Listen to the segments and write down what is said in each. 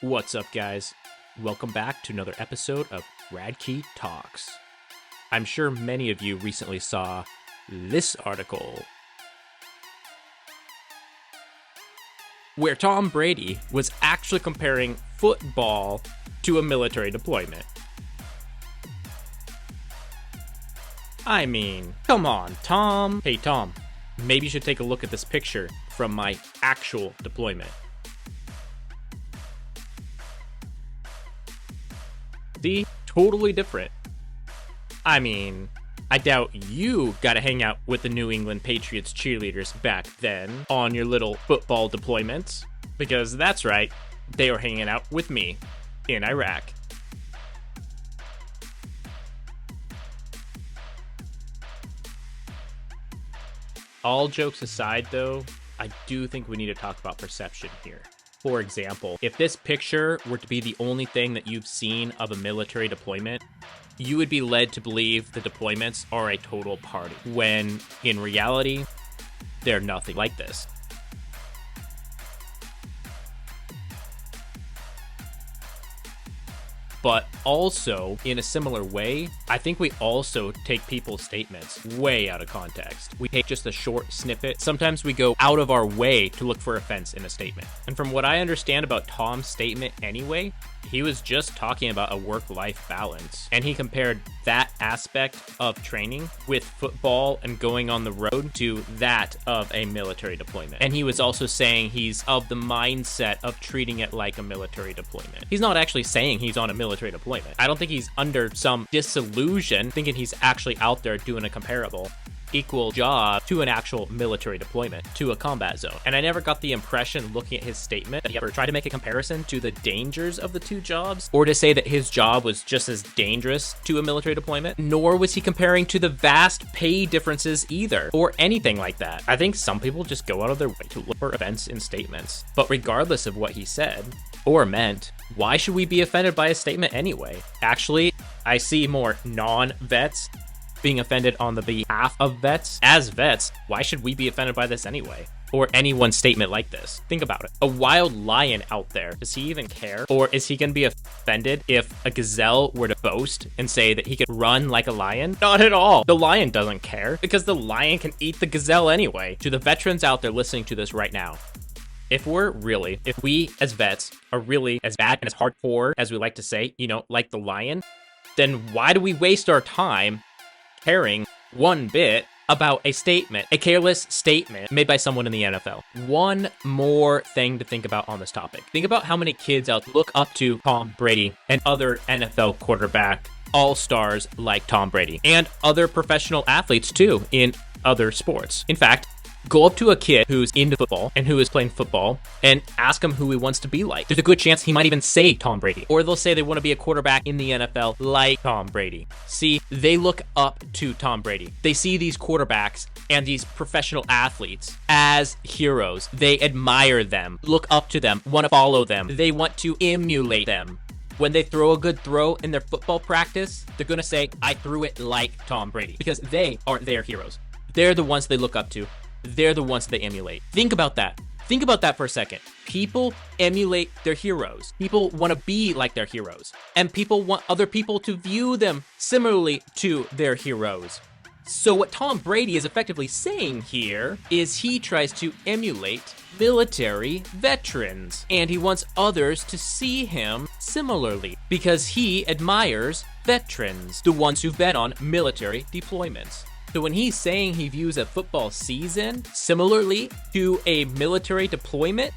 What's up, guys? Welcome back to another episode of Rad Talks. I'm sure many of you recently saw this article where Tom Brady was actually comparing football to a military deployment. I mean, come on, Tom. Hey, Tom, maybe you should take a look at this picture from my actual deployment. See? Totally different. I mean, I doubt you got to hang out with the New England Patriots cheerleaders back then on your little football deployments, because that's right, they were hanging out with me in Iraq. All jokes aside, though, I do think we need to talk about perception here. For example, if this picture were to be the only thing that you've seen of a military deployment, you would be led to believe the deployments are a total party, when in reality, they're nothing like this. But also, in a similar way, I think we also take people's statements way out of context. We take just a short snippet. Sometimes we go out of our way to look for offense in a statement. And from what I understand about Tom's statement anyway, he was just talking about a work-life balance. And he compared that aspect of training with football and going on the road to that of a military deployment. And he was also saying he's of the mindset of treating it like a military deployment. He's not actually saying he's on a military deployment. I don't think he's under some disillusion thinking he's actually out there doing a comparable equal job to an actual military deployment, to a combat zone. And I never got the impression looking at his statement that he ever tried to make a comparison to the dangers of the two jobs, or to say that his job was just as dangerous to a military deployment, nor was he comparing to the vast pay differences either, or anything like that. I think some people just go out of their way to look for offense in statements. But regardless of what he said or meant, why should we be offended by a statement anyway? Actually, I see more non-vets being offended on the behalf of vets. As vets, why should we be offended by this anyway? Or anyone's statement like this? Think about it. A wild lion out there, does he even care? Or is he going to be offended if a gazelle were to boast and say that he could run like a lion? Not at all. The lion doesn't care, because the lion can eat the gazelle anyway. To the veterans out there listening to this right now, if we as vets are really as bad and as hardcore as we like to say, like the lion, then why do we waste our time caring one bit about a careless statement made by someone in the NFL? One more thing to think about on this topic. Think about how many kids out look up to Tom Brady and other NFL quarterback all-stars like Tom Brady, and other professional athletes too in other sports. In fact, go up to a kid who's into football and who is playing football and ask him who he wants to be like. There's a good chance he might even say Tom Brady. Or they'll say they want to be a quarterback in the NFL like Tom Brady. See, they look up to Tom Brady. They see these quarterbacks and these professional athletes as heroes. They admire them, look up to them, want to follow them. They want to emulate them. When they throw a good throw in their football practice, they're going to say, I threw it like Tom Brady, because they are their heroes. They're the ones they look up to. They're the ones they emulate. Think about that. Think about that for a second. People emulate their heroes. People want to be like their heroes. And people want other people to view them similarly to their heroes. So what Tom Brady is effectively saying here is he tries to emulate military veterans. And he wants others to see him similarly, because he admires veterans, the ones who've been on military deployments. So when he's saying he views a football season similarly to a military deployment,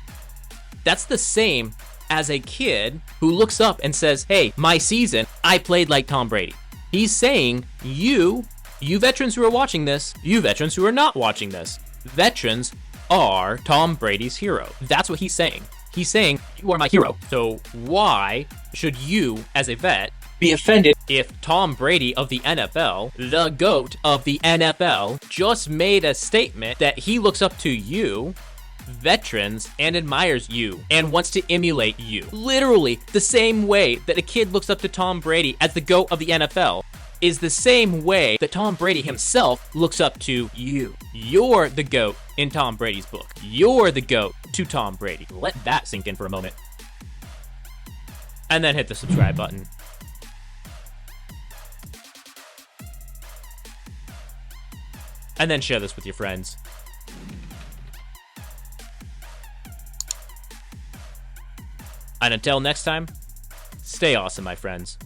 that's the same as a kid who looks up and says, hey, my season, I played like Tom Brady. He's saying, you veterans who are watching this, you veterans who are not watching this, veterans are Tom Brady's hero. That's what he's saying. He's saying, you are my hero. So why should you, as a vet, be offended if Tom Brady of the NFL, the GOAT of the NFL, just made a statement that he looks up to you, veterans, and admires you, and wants to emulate you? Literally the same way that a kid looks up to Tom Brady as the GOAT of the NFL is the same way that Tom Brady himself looks up to you. You're the GOAT in Tom Brady's book. You're the GOAT to Tom Brady. Let that sink in for a moment. and then hit the subscribe button. And then share this with your friends. And until next time, stay awesome, my friends.